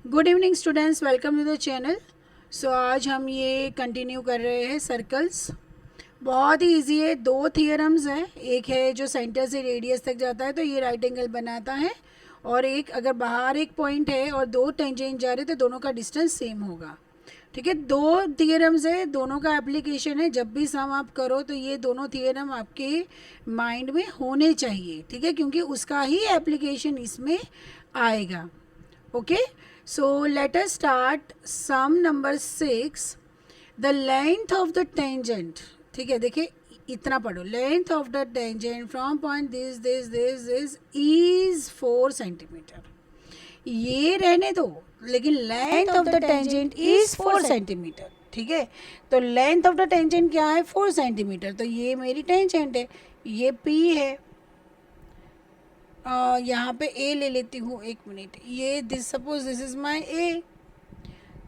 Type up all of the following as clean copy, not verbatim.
Good evening students, welcome to the channel. So आज हम ये कंटिन्यू कर रहे हैं सर्कल्स। बहुत ही इजी है। दो थियरम्स हैं, एक है जो सेंटर से रेडियस तक जाता है तो ये राइट एंगल बनाता है, और एक अगर बाहर एक पॉइंट है और दो टेंजेंट जा रहे तो दोनों का डिस्टेंस सेम होगा। ठीक है, दो थियरम्स है, दोनों का एप्लीकेशन है। जब भी सम आप करो तो ये दोनों थियरम आपके माइंड में होने चाहिए, ठीक है, क्योंकि उसका ही एप्लीकेशन इसमें आएगा। Okay, so let us start sum number 6. The length of the tangent, ठीक है, देखिए इतना पढ़ो। Length of the tangent from point this is 4 centimetre. ये रहने दो, लेकिन length of the tangent is 4 centimetre. ठीक है, तो लेंथ ऑफ द टेंजेंट क्या है? 4 सेंटीमीटर। तो ये मेरी टेंजेंट है, ये P है। यहाँ पे ए ले लेती हूँ, एक मिनट। ये सपोज दिस इज माई ए,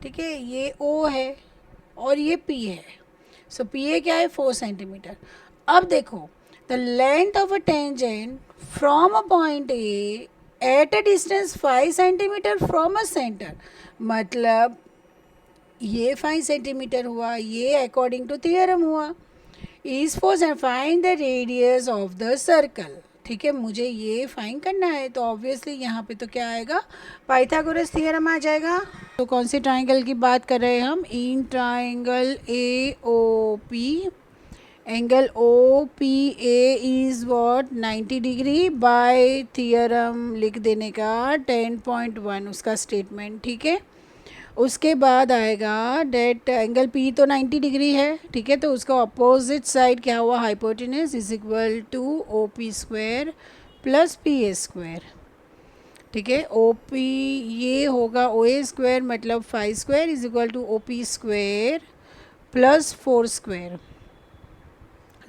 ठीक है, ये ओ है और ये पी है। सो पी ए क्या है? 4 सेंटीमीटर। अब देखो, the length of a tangent from a point A at a distance 5 centimetre from a centre, मतलब ये 5 सेंटीमीटर हुआ, ये अकॉर्डिंग टू थियरम हुआ। Is for find the radius of the circle. ठीक है, मुझे ये फाइंड करना है, तो ऑब्वियसली यहाँ पे तो क्या आएगा? पाइथागोरस थ्योरम आ जाएगा। तो कौन से ट्राइंगल की बात कर रहे हैं हम? In triangle A O P, angle O P A is what 90 degree by theorem लिख देने का 10.1 उसका स्टेटमेंट। ठीक है, उसके बाद आएगा डेट एंगल पी तो 90 डिग्री है, ठीक है, तो उसका अपोजिट साइड क्या हुआ? Hypotenuse is equal to O P square plus P A square. ठीक है, ओ पी ये होगा ओ ए स्क्वायर, मतलब 5 square is equal to O P square plus 4 square.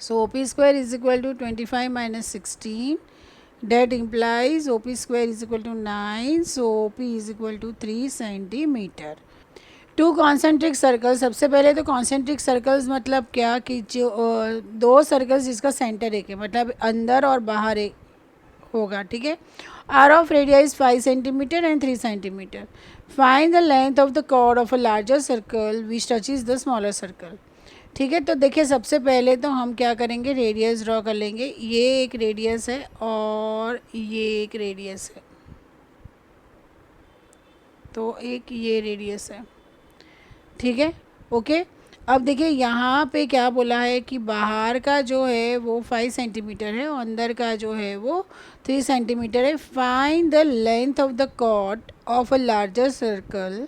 So O P square is equal to 25 minus 16, that implies OP square is equal to 9, so OP is equal to 3 centimetre. To concentric circle, सबसे पहले तो concentric circles मतलब क्या कि जो दो circles जिसका centre एक है, मतलब अंदर और बाहर एक होगा। ठीक है, are of radius 5 centimetre and 3 centimetre. Find the length of the chord of a larger circle which touches the smaller circle. ठीक है, तो देखिए सबसे पहले तो हम क्या करेंगे? रेडियस ड्रॉ कर लेंगे। ये एक रेडियस है और ये एक रेडियस है, तो एक ये रेडियस है। ठीक है, ओके। अब देखिए यहाँ पे क्या बोला है कि बाहर का जो है वो 5 सेंटीमीटर है और अंदर का जो है वो 3 सेंटीमीटर है। Find the length of the chord of a larger circle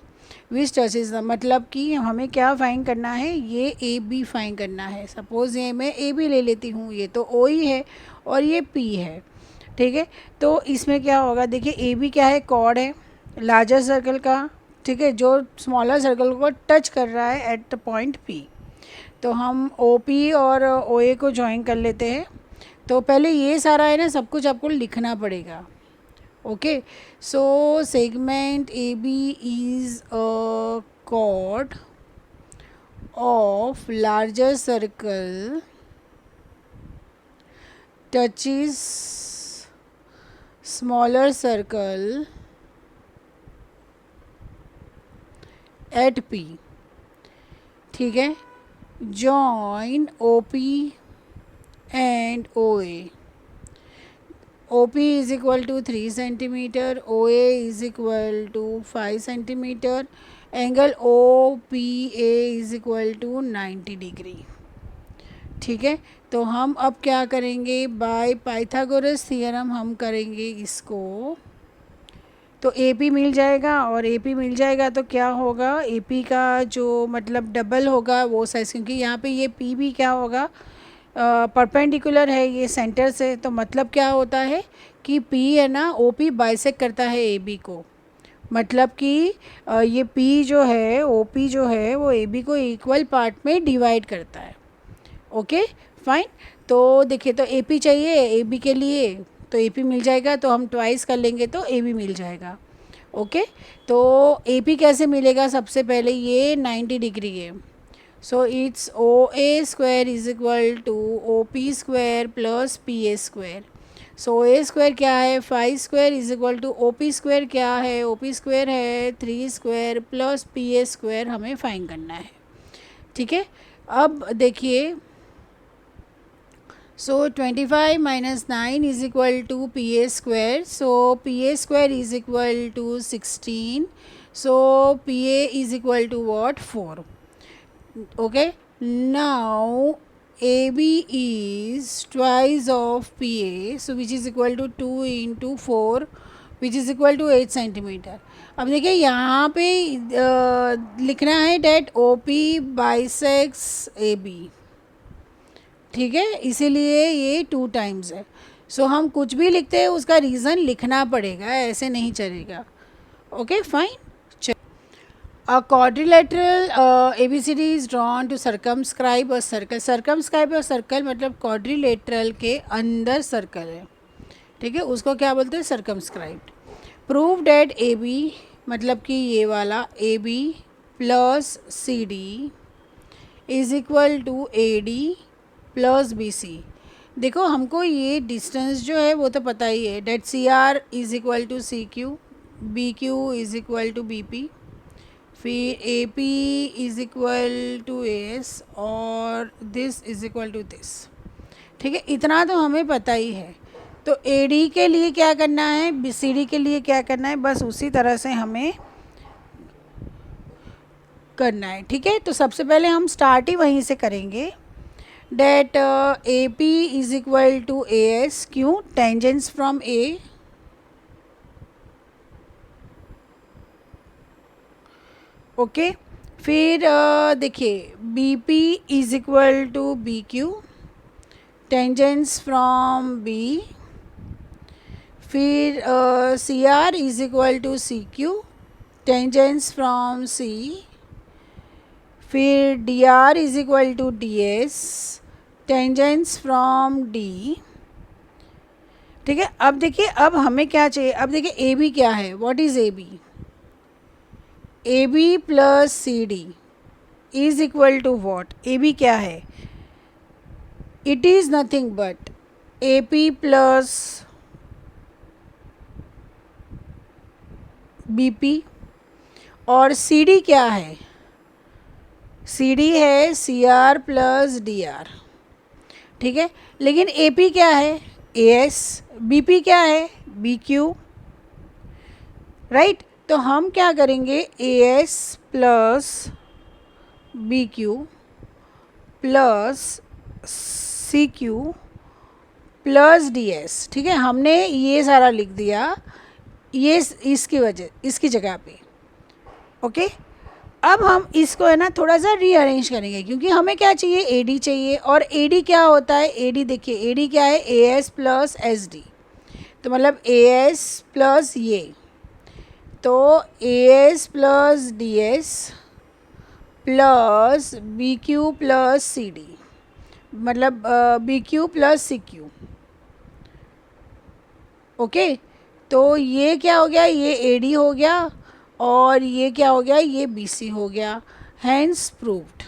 which touches the, मतलब कि हमें क्या फाइंड करना है? ये ए बी फाइंड करना है। सपोज ये मैं ए बी ले लेती हूँ, ये तो ओ ही है और ये पी है। ठीक है, तो इसमें क्या होगा? देखिए ए बी क्या है? कॉर्ड है लार्जर सर्कल का, ठीक है, जो स्मॉलर सर्कल को टच कर रहा है एट द पॉइंट पी। तो हम ओ पी और ओ ए को ज्वाइन कर लेते हैं। तो पहले ये सारा है ना, सब कुछ आपको लिखना पड़ेगा। Okay, so segment A B is a chord of larger circle touches smaller circle at P। ठीक है, join OP and OA। OP is equal to 3 centimeter, OA is equal to 5 centimeter, angle OPA is equal to 90 degree. ठीक है, तो हम अब क्या करेंगे? By Pythagoras theorem हम करेंगे इसको। तो ए पी मिल जाएगा, और ए पी मिल जाएगा तो क्या होगा? ए पी का जो मतलब डबल होगा वो साइज, क्योंकि यहाँ पे ये पी भी क्या होगा? परपेंडिकुलर है ये सेंटर से, तो मतलब क्या होता है कि पी है ना, ओ पी बाइसेक्ट करता है ए बी को, मतलब कि ये पी जो है, ओ पी जो है वो ए बी को इक्वल पार्ट में डिवाइड करता है। Okay fine. तो देखिए, तो ए पी चाहिए ए बी के लिए, तो ए पी मिल जाएगा, तो हम ट्वाइस कर लेंगे तो ए बी मिल जाएगा। ओके, तो ए पी कैसे मिलेगा? सबसे पहले ये 90 डिग्री है, so it's O A square is equal to O P square plus P A square. So A square क्या है 5 square is equal to O P square क्या है, ओ पी स्क्वायर है 3 square plus P A square हमें find करना है। ठीक है, अब देखिए so 25 minus 9 is equal to PA square, so PA square is equal to 16, so PA is equal to what 4. Okay, now AB is twice of PA, so which is equal to 2 into 4 which is equal to 8 centimeter. अब देखिए यहाँ पे लिखना है date OP bisects AB, ठीक है, इसीलिए ये 2 टाइम्स है। सो हम कुछ भी लिखते हैं उसका रीज़न लिखना पड़ेगा, ऐसे नहीं चलेगा। Okay fine, a quadrilateral ABCD is drawn to circumscribe a circle. circumscribe a circle मतलब quadrilateral के अंदर सर्कल है, ठीक है, उसको क्या बोलते हैं circumscribed. prove that AB मतलब कि ये वाला AB plus CD is equal to AD plus BC. देखो हमको ये डिस्टेंस जो है वो तो पता ही है, that CR is equal to CQ, BQ is equal to BP, फिर AP is equal to AS और this is equal to this. ठीक है, इतना तो हमें पता ही है. तो AD के लिए क्या करना है, BCD के लिए क्या करना है, बस उसी तरह से हमें करना है. ठीक है, तो सबसे पहले हम स्टार्ट ही वहीं से करेंगे. That AP is equal to AS, क्यों, टेंजेंस फ्रॉम A. ओके, फिर देखिए BP is equal to BQ, tangents from B. फिर CR is equal to CQ, tangents from C. फिर DR is equal to DS, tangents from D. ठीक है, अब देखिए अब हमें क्या चाहिए. अब देखिए AB क्या है, what is AB. AB plus CD is equal to what, AB क्या है, it is nothing but AP plus BP. और CD क्या है, CD है CR प्लस DR. ठीक है, लेकिन AP क्या है AS, BP क्या है BQ. राइट, तो हम क्या करेंगे AS plus BQ plus CQ plus DS. ठीक है, हमने ये सारा लिख दिया, ये इसकी जगह पे. ओके, अब हम इसको है ना थोड़ा सा रीअरेंज करेंगे, क्योंकि हमें क्या चाहिए, AD चाहिए. और AD क्या होता है, AD देखिए AD क्या है AS प्लस SD, तो मतलब AS प्लस ये, तो AS plus DS plus BQ plus CD, मतलब BQ प्लस CQ. ओके, तो ये क्या हो गया, ये AD हो गया और ये क्या हो गया, ये BC हो गया. Hence proved.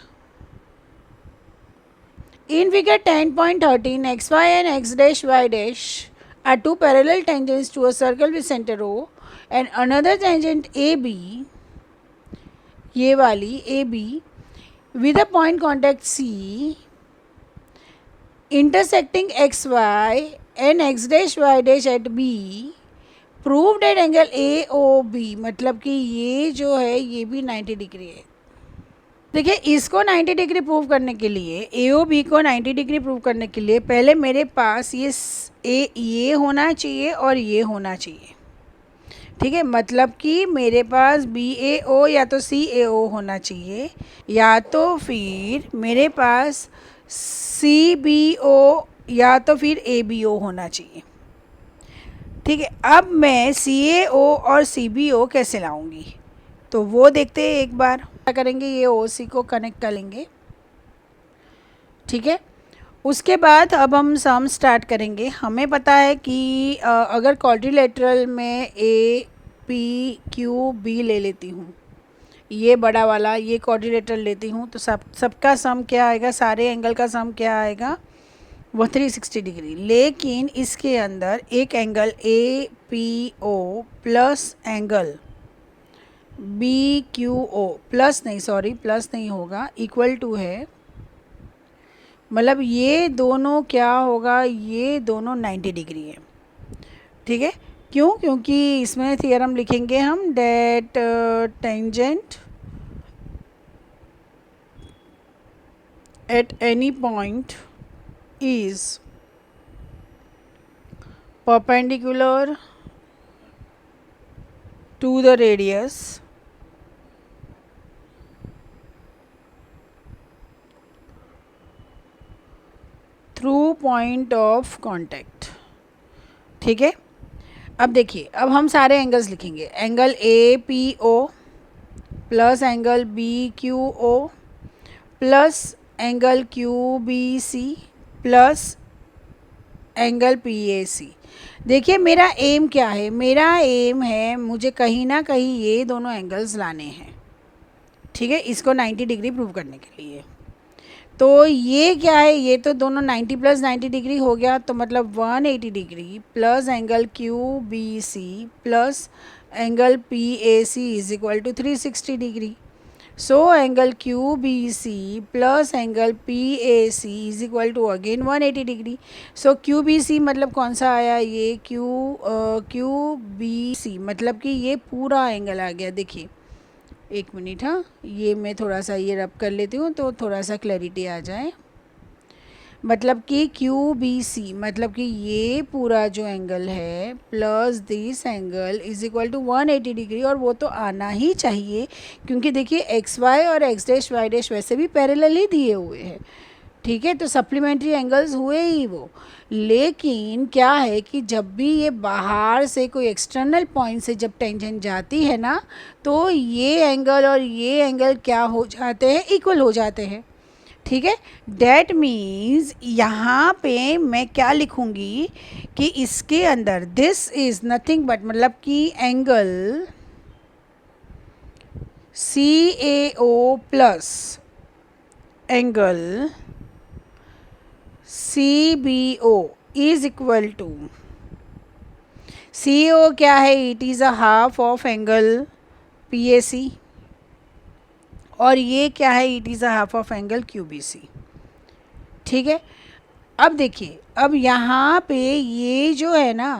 In figure 10.13 XY and X dash Y dash are two parallel tangents to a circle with center O and another tangent AB, ये वाली AB with a point contact C intersecting XY and X dash Y dash at B. Prove that angle AOB, मतलब कि ये जो है ये भी 90 degree है. देखिए इसको 90 डिग्री प्रूव करने के लिए, AOB को 90 डिग्री प्रूव करने के लिए पहले मेरे पास ये होना चाहिए और ये होना चाहिए. ठीक है, मतलब कि मेरे पास BAO या तो CAO होना चाहिए, या तो फिर मेरे पास CBO या तो फिर ABO होना चाहिए. ठीक है, अब मैं CAO और CBO कैसे लाऊंगी, तो वो देखते हैं एक बार. क्या करेंगे, ये OC को कनेक्ट कर लेंगे. ठीक है, उसके बाद अब हम सम स्टार्ट करेंगे. हमें पता है कि अगर क्वाड्रिलेटरल में APQB ले लेती हूँ, ये बड़ा वाला ये क्वाड्रिलेटरल लेती हूँ, तो सबका सम क्या आएगा, सारे एंगल का सम क्या आएगा, वो 360 डिग्री, लेकिन इसके अंदर एक angle A P O plus angle B Q O, plus नहीं, सॉरी प्लस नहीं होगा, इक्वल टू है, मतलब ये दोनों क्या होगा, ये दोनों 90 डिग्री है। ठीक है, क्यों? क्योंकि इसमें थियरम लिखेंगे हम, that tangent at any point is perpendicular to the radius through point of contact। ठीक है, अब देखिए, अब हम सारे एंगल्स लिखेंगे, angle A P O plus angle B Q O plus angle Q B C plus angle P A C. देखिए मेरा एम क्या है, मेरा एम है मुझे कहीं ना कहीं ये दोनों एंगल्स लाने हैं। ठीक है, इसको 90 डिग्री प्रूव करने के लिए। तो ये क्या है, ये तो दोनों 90 प्लस 90 डिग्री हो गया, तो मतलब 180 degree plus angle Q B C plus angle P A C is equal to 360 degree. So angle Q B C plus angle P A C is equal to again 180 degree. So Q B C मतलब कौन सा आया, ये Q B C मतलब कि ये पूरा angle आ गया। देखिए एक मिनट, हाँ ये मैं थोड़ा सा ये रब कर लेती हूँ तो थोड़ा सा क्लैरिटी आ जाए। मतलब कि क्यू बी सी मतलब कि ये पूरा जो एंगल है plus this angle is equal to 180 degree, और वो तो आना ही चाहिए क्योंकि देखिए एक्स वाई और एक्स डैश वाई डैश वैसे भी पैरेलल ही दिए हुए हैं। ठीक है, तो सप्लीमेंट्री एंगल्स हुए ही वो। लेकिन क्या है कि जब भी ये बाहर से कोई एक्सटर्नल पॉइंट से जब टेंजेंट जाती है ना, तो ये एंगल और ये एंगल क्या हो जाते हैं, इक्वल हो जाते हैं। ठीक है, डैट मीन्स यहाँ पे मैं क्या लिखूँगी कि इसके अंदर दिस इज़ नथिंग बट मतलब कि angle C A O plus angle C B O is equal to, C O क्या है, it is a half of angle P A C, और ये क्या है, it is a half of angle Q B C. ठीक है, अब देखिए, अब यहाँ पे ये जो है ना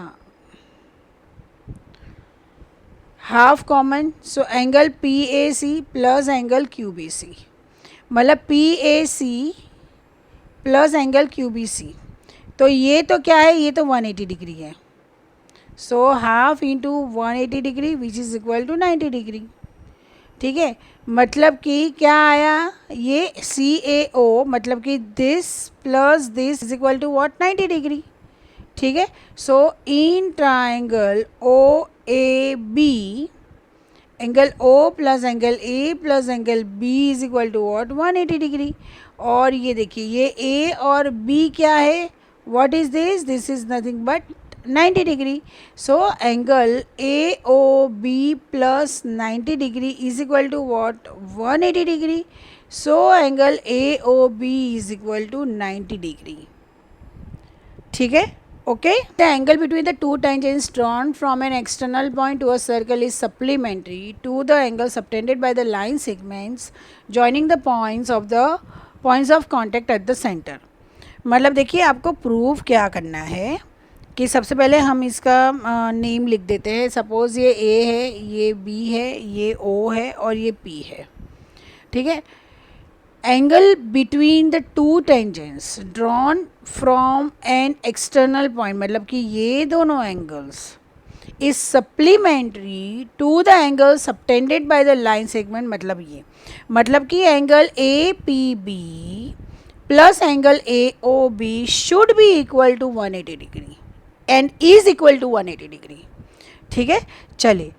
half common, so angle P A C plus angle Q B C, मतलब P A C plus angle Q B C, तो ये तो क्या है, ये तो 180 डिग्री है। So half into 180 degree which is equal to 90 degree. ठीक है, मतलब कि क्या आया, ये सी ए ओ मतलब कि this plus this is equal to what, 90 degree. ठीक है, so in triangle O A B angle O plus angle A plus angle B is equal to what, 180 degree. और ये देखिए ये ए और बी क्या है, what is this, this is nothing but 90 degree. So angle A O B plus 90 degree is equal to what, 180 degree. So angle A O B is equal to 90 degree. ठीक है, okay, the angle between the two tangents drawn from an external point to a circle is supplementary to the angle subtended by the line segments joining the points of contact at the center। मतलब देखिए आपको prove क्या करना है कि सबसे पहले हम इसका नेम लिख देते हैं। सपोज़ ये ए है, ये बी है, ये ओ है और ये पी है। ठीक है, angle between the two tangents drawn from an external point मतलब कि ये दोनों angles is supplementary to the angle subtended by the line segment. मतलब कि angle A P B plus angle A O B should be equal to 180 degree and is equal to 180 degree. ठीक है, चलिए,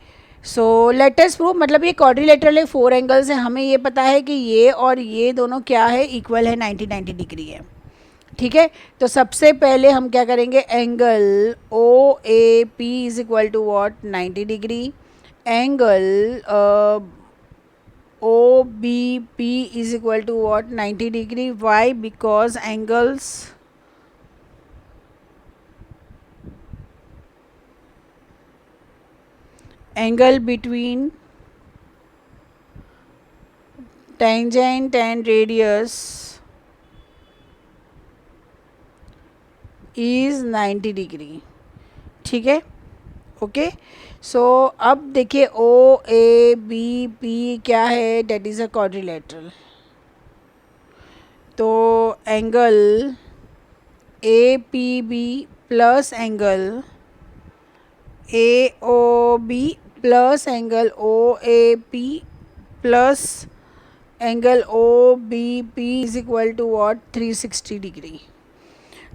so let us prove, मतलब ये quadrilateral है, 4 angles हैं, हमें ये पता है कि ये और ये दोनों क्या है, इक्वल है, 90 डिग्री है। ठीक है, तो सबसे पहले हम क्या करेंगे, angle O A P is equal to what, 90 degree, angle O B P is equal to what, 90 degree. Why, because angles angle between tangent and radius is 90 degree. ठीक है, ओके. सो अब देखिए ओ ए बी पी क्या है, that is a quadrilateral. तो angle A P B plus angle A O B plus angle O A P plus angle O B P is equal to what, 360 degree.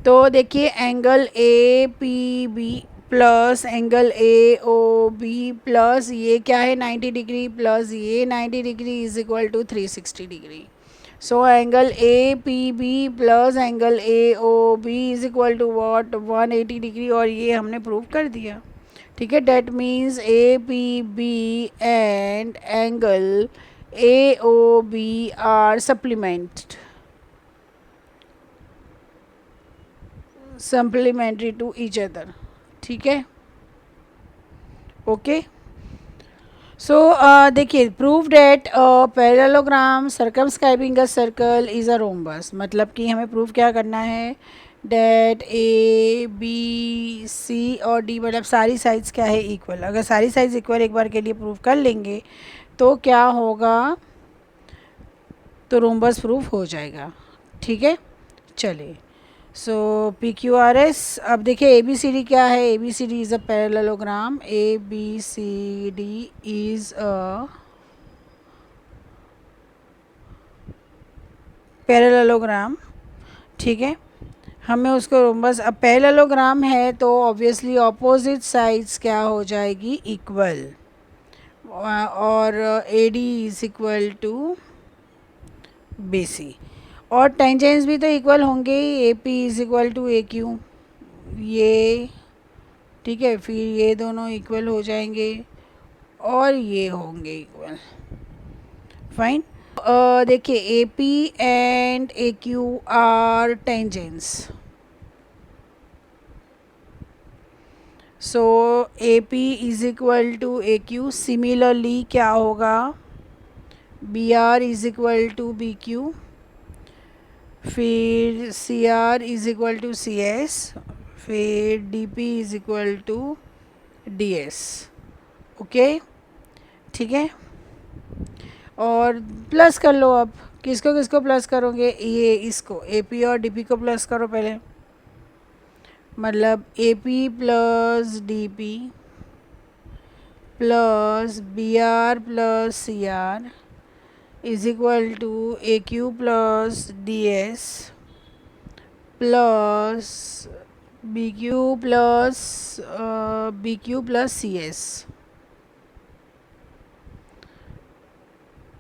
तो देखिए angle A P B plus angle A O B plus ये क्या है 90 degree plus ये 90 degree is equal to 360 degree. So angle A P B plus angle A O B is equal to what, 180 degree. और ये हमने prove कर दिया. ठीक है, that means A P B and angle A O B are supplementary to each other. ठीक है, okay. So देखिए prove that parallelogram circumscribing a circle is a rhombus. मतलब कि हमें प्रूव क्या करना है, डेट ए बी सी और डी मतलब सारी साइड्स क्या है, इक्वल. अगर सारी साइड्स इक्वल एक बार के लिए प्रूव कर लेंगे तो क्या होगा, तो रोम्बस प्रूफ हो जाएगा. ठीक है, चलिए. So P Q R S. अब देखिए ए बी सी डी क्या है, A B C D is a parallelogram. A B C D is a parallelogram. ठीक है, हमें उसको रोम्बस, अब पैरेललोग्राम है तो ऑब्वियसली ऑपोजिट साइड्स क्या हो जाएगी, इक्वल. और A D is equal to B C. और टेंजेंट्स भी तो इक्वल होंगे ही. A P is equal to A Q, ये ठीक है. फिर ये दोनों इक्वल हो जाएंगे और ये होंगे इक्वल. फाइन. देखिए A P and A Q are tangents. So A P is equal to A Q. Similarly क्या होगा, B R is equal to B Q. फिर C R is equal to C S. फिर D P is equal to D S. Okay, ठीक है. और plus कर लो. अब किसको किसको प्लस करोगे, ये इसको ए पी और डी पी को प्लस करो पहले. मतलब A P plus D P plus B R plus C R is equal to A Q plus D S plus B Q plus C S.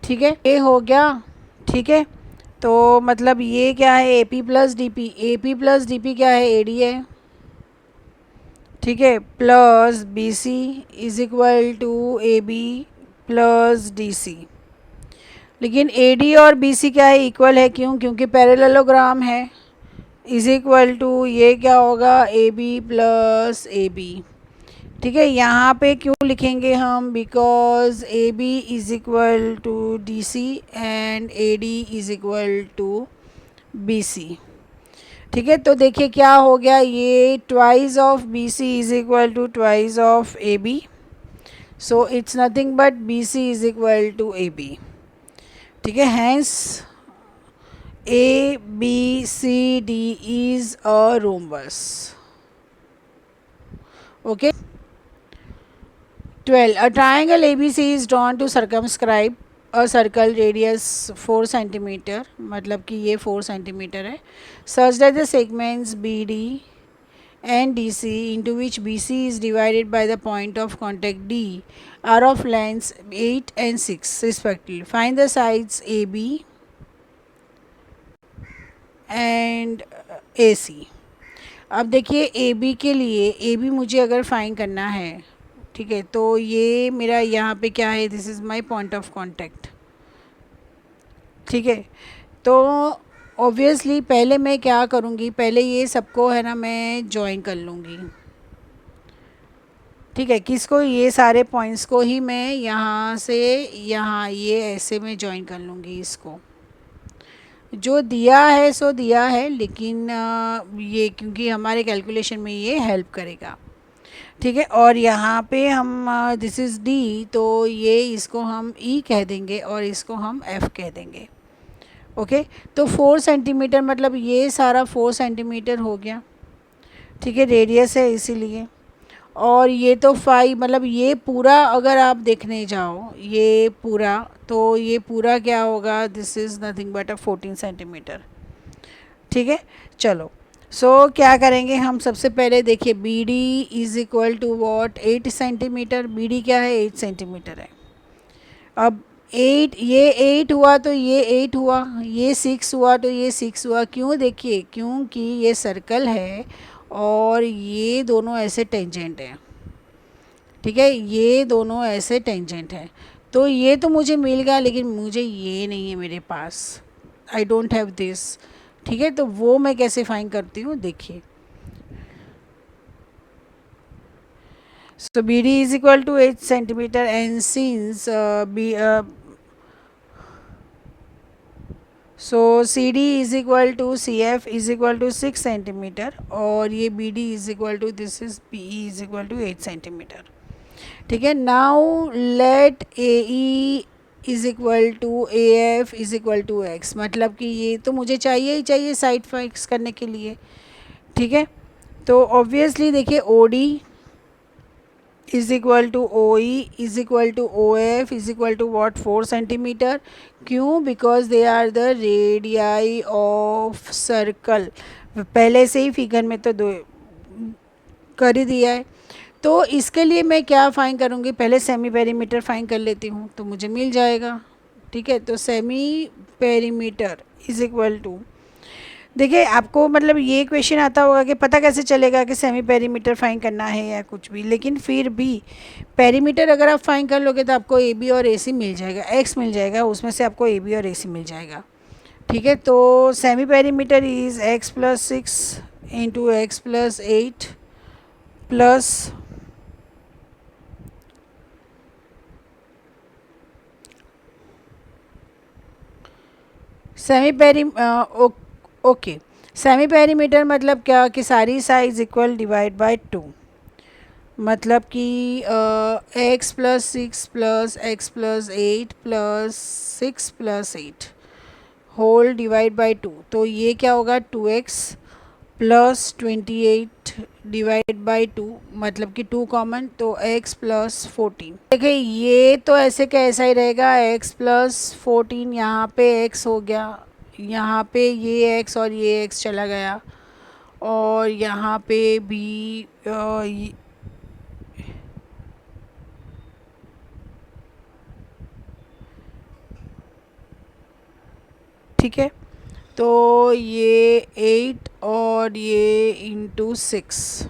ठीक है, ये हो गया. ठीक है, तो मतलब ये क्या है, A P plus D P. A P plus D P क्या है, ए डी है. ठीक है, plus B C is equal to A B plus D C. लेकिन ए डी और बी सी क्या है, इक्वल है. क्यों, क्योंकि पैरेललोग्राम है. इज इक्वल टू ये क्या होगा, A B plus A B. ठीक है, यहाँ पे क्यों लिखेंगे हम, because A B is equal to D C and A D is equal to B C. ठीक है, तो देखिए क्या हो गया, ये twice of B C is equal to twice of A B. So it's nothing but B C is equal to A B. ठीक है, hence A B C D is a rhombus. Okay. 12. A triangle ABC is drawn to circumscribe a circle radius 4 centimeter. मतलब कि ये 4 centimeter है. Such that the segments BD and DC into which BC is divided by the point of contact D are of lengths 8 and 6 respectively. Find the sides AB and AC. अब देखिए AB के लिए, AB मुझे अगर find करना है, ठीक है, तो ये मेरा यहाँ पे क्या है, this is my point of contact. ठीक है, तो ऑब्वियसली पहले मैं क्या करूँगी, पहले ये सबको है ना मैं जॉइन कर लूँगी. ठीक है, किसको, ये सारे पॉइंट्स को ही मैं यहाँ से यहाँ ये ऐसे में ज्वाइन कर लूँगी। इसको जो दिया है सो दिया है, लेकिन ये क्योंकि हमारे कैलकुलेशन में ये हेल्प करेगा। ठीक है, और यहाँ पे हम दिस इज़ डी, तो ये इसको हम ई कह देंगे और इसको हम एफ कह देंगे। ओके, तो 4 सेंटीमीटर मतलब ये सारा 4 सेंटीमीटर हो गया। ठीक है, रेडियस है इसीलिए। और ये तो 5 मतलब ये पूरा अगर आप देखने जाओ ये पूरा, तो ये पूरा क्या होगा, this is nothing but 14 centimetre. ठीक है, चलो क्या करेंगे हम, सबसे पहले देखिए B D is equal to what, 8 centimetre. B D क्या है, 8 सेंटीमीटर है। अब 8, ये 8 हुआ तो ये 8 हुआ, ये 6 हुआ तो ये 6 हुआ। क्यों, देखिए क्योंकि ये सर्कल है और ये दोनों ऐसे टेंजेंट हैं। ठीक है, ये दोनों ऐसे टेंजेंट हैं, तो ये तो मुझे मिल गया, लेकिन मुझे ये नहीं है मेरे पास, आई डोंट हैव दिस। ठीक है, तो वो मैं कैसे फाइंड करती हूँ, देखिए। So B D is equal to 8 centimetre and since B so C D is equal to C F is equal to 6 centimetre और ये B D is equal to this is P E is equal to 8 centimetre. ठीक है, now let A E is equal to A F is equal to X, मतलब कि ये तो मुझे चाहिए ही चाहिए साइड फिक्स करने के लिए। ठीक है, तो ऑब्वियसली देखिए O D is equal to O E is equal to O F is equal to what, 4 centimetre. क्यों, because they are the radii of circle. पहले से ही फिगर में तो दो कर ही दिया है। तो इसके लिए मैं क्या फाइंड करूँगी, पहले सेमी पेरीमीटर फाइंड कर लेती हूँ तो मुझे मिल जाएगा। ठीक है, तो semi perimeter is equal to, देखिए आपको मतलब ये क्वेश्चन आता होगा कि पता कैसे चलेगा कि सेमी पेरीमीटर फाइंड करना है या कुछ भी, लेकिन फिर भी पेरीमीटर अगर आप फाइंड कर लोगे तो आपको ए बी और ए सी मिल जाएगा, एक्स मिल जाएगा, उसमें से आपको ए बी और ए सी मिल जाएगा। ठीक है, तो semi perimeter is X plus 6 into x plus 8 plus semi peri okay, semi perimeter मतलब क्या कि सारी साइज इक्वल डिवाइड बाय 2, मतलब कि X plus 6 plus X plus 8 plus 6 plus 8 whole divide by 2, तो ये क्या होगा 2x प्लस 28 डिवाइड बाय 2, मतलब कि 2 कॉमन, तो x प्लस 14। देखिए ये तो ऐसे कैसा ही रहेगा, x प्लस 14, यहाँ पे x हो गया, यहाँ पे ये x और ये x चला गया, और यहाँ पे भी ठीक है, तो ये 8 और ये इंटू 6,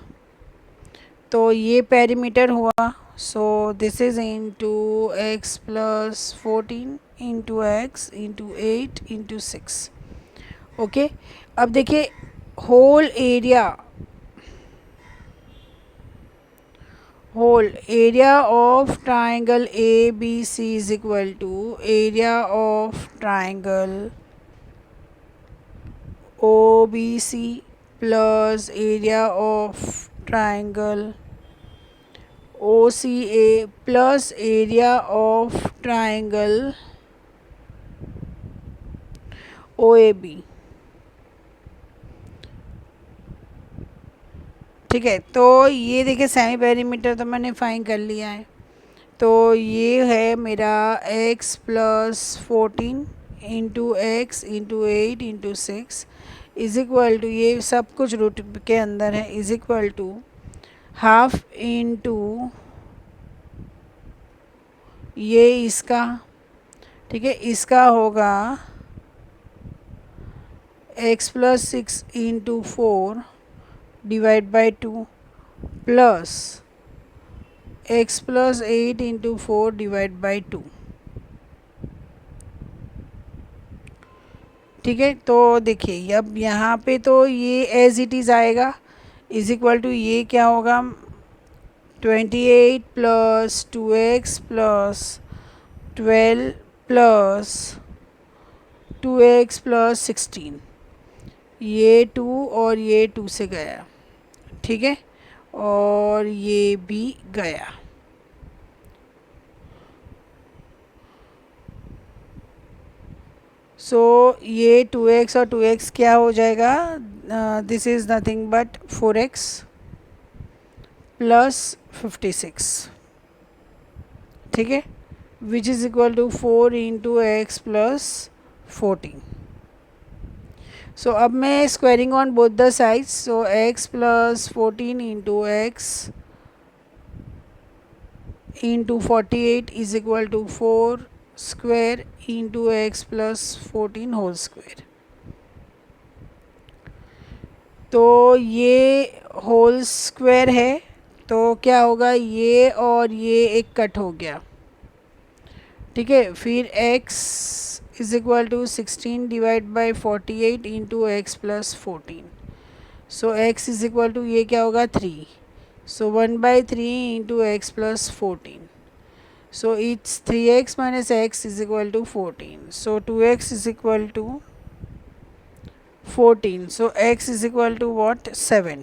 तो ये पेरीमीटर हुआ। So this is into x plus 14 into x into 8 into 6। Okay, अब देखिए whole area of triangle A B C is equal to area of triangle O B C plus area of triangle O C A plus area of triangle O A B. ठीक है, तो ये देखिए semi perimeter तो मैंने find कर लिया है, तो ये है मेरा x plus 14 into x into 8 into 6 is equal to, ये सब कुछ रूट के अंदर है, is equal to half into ये इसका, ठीक है, इसका होगा x plus 6 into 4 divide by 2 plus x plus 8 into 4 divide by 2। ठीक है, तो देखिए अब यहाँ पे तो ये एज इट इज़ आएगा, इज इक्वल टू ये क्या होगा 28 plus 2x plus 12 plus 2x plus 16, ये 2 और ये 2 से गया, ठीक है, और ये भी गया। सो ये 2x और 2x क्या हो जाएगा, this is nothing but 4x plus 56, ठीक है, which is equal to 4 into x plus 14। So अब मैं squaring on both the sides, so x plus 14 into x into 48 is equal to 4 square into x plus 14 whole square. तो ये whole square है, तो क्या होगा, ये और ये एक कट हो गया, ठीक है, फिर x is equal to 16 divide by 48 into x plus 14। So x is equal to ये क्या होगा 3, so 1/3 into x plus 14। So it's 3x minus x is equal to 14. So 2x is equal to 14. So x is equal to what, 7.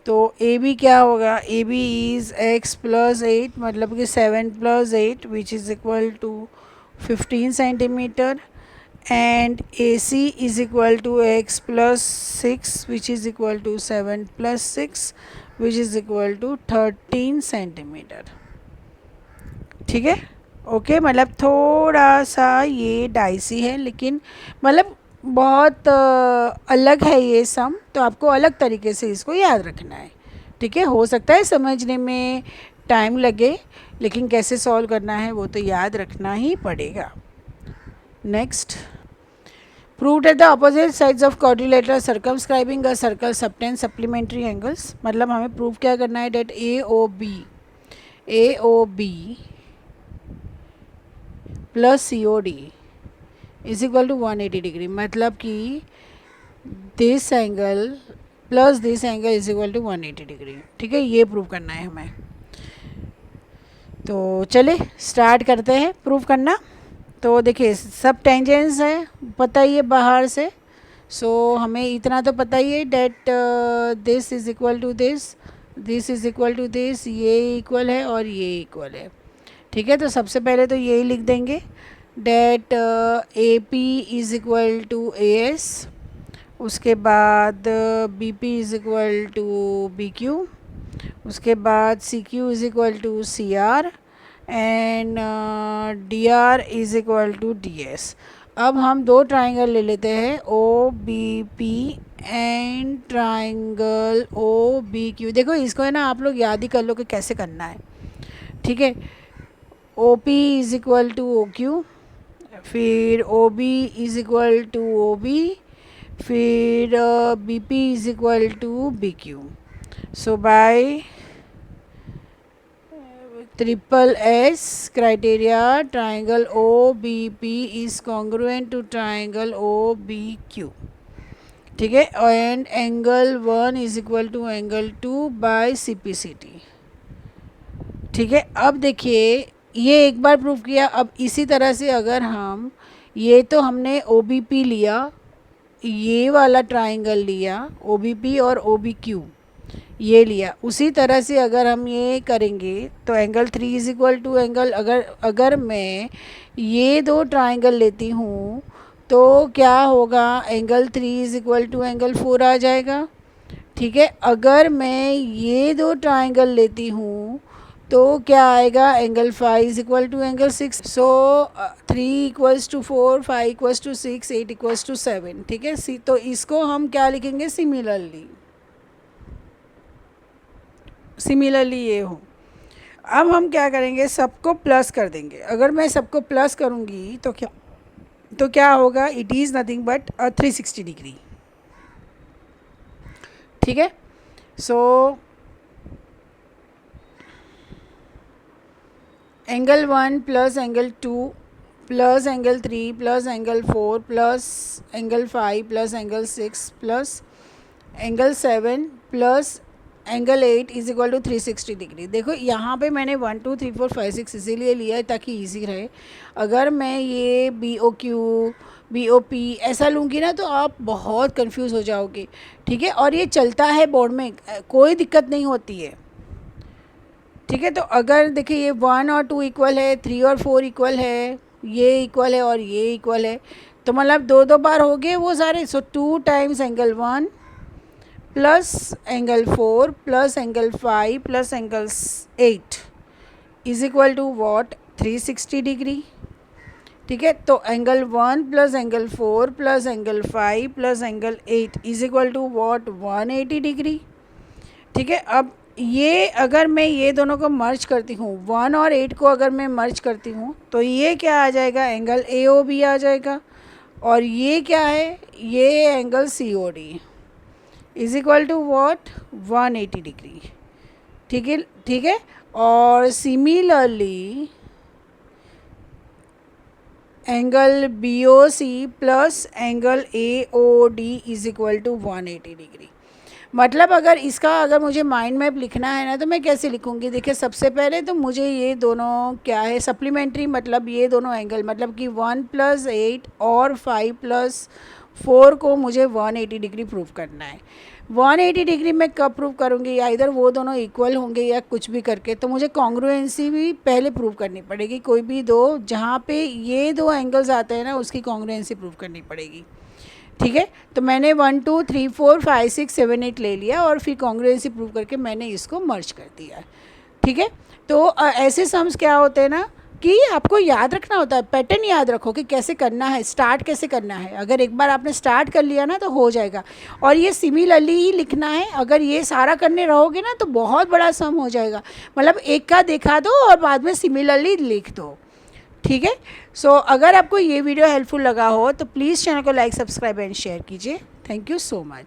तो ए B क्या होगा, A B is x plus 8, मतलब कि 7 plus 8 which is equal to 15 centimetre, and A C is equal to x plus 6 which is equal to 7 plus 6 which is equal to 13 centimetre, ठीक है, okay. मतलब थोड़ा सा ये डाइसी है, लेकिन मतलब बहुत अलग है ये सम, तो आपको अलग तरीके से इसको याद रखना है, ठीक है। हो सकता है समझने में टाइम लगे, लेकिन कैसे सॉल्व करना है वो तो याद रखना ही पड़ेगा। Next, prove that the opposite sides of quadrilateral circumscribing a circle subtend supplementary angles. मतलब हमें प्रूव क्या करना है, that A O B plus C O D is equal to 180 degree, मतलब कि this angle plus this angle is equal to 180 degree, ठीक है, ये प्रूव करना है हमें। तो चले स्टार्ट करते हैं प्रूव करना। तो देखिए सब टेंजेंट्स है, पता ही है बाहर से, सो हमें इतना तो पता ही है that this is equal to this is equal to this, ये इक्वल है और ये इक्वल है, ठीक है। तो सबसे पहले तो यही लिख देंगे that A P is equal to A S, उसके बाद B P is equal to B Q, उसके बाद C Q is equal to C R, and D R is equal to D S. अब हम दो ट्राइंगल ले लेते हैं, O B P and triangle O B Q. देखो इसको है ना आप लोग याद ही कर लो कि कैसे करना है, ठीक है। O P is equal to O Q, फिर O B is equal to O B, फिर B P is equal to B Q. So by triple S criteria triangle O B P is congruent to triangle O B Q, ठीक है, and angle 1 is equal to angle 2 by C P C T, ठीक है। अब देखिए ये एक बार prove किया, अब इसी तरह से अगर हम ये तो हमने ओ बी पी लिया, ये वाला ट्राइंगल लिया ओ बी पी और ओ बी क्यू ये लिया, उसी तरह से अगर हम ये करेंगे तो angle 3 is equal to angle, अगर मैं ये दो ट्राइंगल लेती हूँ तो क्या होगा, angle 3 is equal to angle 4 आ जाएगा, ठीक है। अगर मैं ये दो ट्राइंगल लेती हूँ तो क्या आएगा, angle 5 is equal to angle 6। So 3 equals to 4, 5 equals to 6, 8 equals to 7, ठीक है। तो इसको हम क्या लिखेंगे, सिमिलरली ये हो। अब हम क्या करेंगे, सबको प्लस कर देंगे। अगर मैं सबको प्लस करूँगी तो क्या होगा, it is nothing but 360 degree, ठीक है। So angle 1 plus angle 2 plus angle 3 plus angle 4 plus angle 5 plus angle 6 plus angle 7 plus angle 8 is equal to 360 degree. देखो यहाँ पे मैंने 1 2 3 4 5 6 इसीलिए लिया है ताकि इजी रहे। अगर मैं ये BOP ऐसा लूँगी ना तो आप बहुत कंफ्यूज हो जाओगे, ठीक है। और ये चलता है बोर्ड में, कोई दिक्कत नहीं होती है, ठीक है। तो अगर देखिए ये 1 और 2 इक्वल है, 3 और 4 इक्वल है, ये इक्वल है और ये इक्वल है, तो मतलब दो दो बार हो गए वो सारे। So 2 times angle 1 plus angle 4 plus angle 5 plus angle 8 is equal to what 360 degree, ठीक है। तो angle 1 plus angle 4 plus angle 5 plus angle 8 is equal to what 180 degree, ठीक है। अब ये अगर मैं ये दोनों को मर्ज करती हूँ, 1 और 8 को अगर मैं मर्ज करती हूँ तो ये क्या आ जाएगा, एंगल AOB आ जाएगा। और ये क्या है, ये angle COD is equal to what 180 degree, ठीक है, ठीक है। और similarly angle BOC plus angle AOD is equal to 180 degree. मतलब अगर मुझे माइंड मैप लिखना है ना तो मैं कैसे लिखूँगी, देखिए सबसे पहले तो मुझे ये दोनों क्या है सप्लीमेंट्री, मतलब ये दोनों एंगल, मतलब कि 1 + 8 और 5 + 4 को मुझे 180 डिग्री प्रूव करना है। 180 डिग्री मैं कब प्रूव करूँगी, या इधर वो दोनों इक्वल होंगे या कुछ भी करके, तो मुझे कॉन्ग्रुएंसी भी पहले प्रूव करनी पड़ेगी। कोई भी दो जहाँ पे ये दो एंगल्स आते हैं ना उसकी कॉन्ग्रुएंसी प्रूव करनी पड़ेगी, ठीक है। तो मैंने 1 2 3 4 5 6 7 8 ले लिया और फिर कॉन्ग्रुएंसी प्रूव करके मैंने इसको मर्ज कर दिया, ठीक है। तो ऐसे सम्स क्या होते हैं ना कि आपको याद रखना होता है, पैटर्न याद रखो कि कैसे करना है, स्टार्ट कैसे करना है। अगर एक बार आपने स्टार्ट कर लिया ना तो हो जाएगा। और ये सिमिलरली ही लिखना है, अगर ये सारा करने रहोगे ना तो बहुत बड़ा सम हो जाएगा। मतलब एक का दिखा दो और बाद में सिमिलरली लिख दो, ठीक है। सो अगर आपको ये वीडियो हेल्पफुल लगा हो तो प्लीज़ चैनल को लाइक सब्सक्राइब एंड शेयर कीजिए। Thank you so much.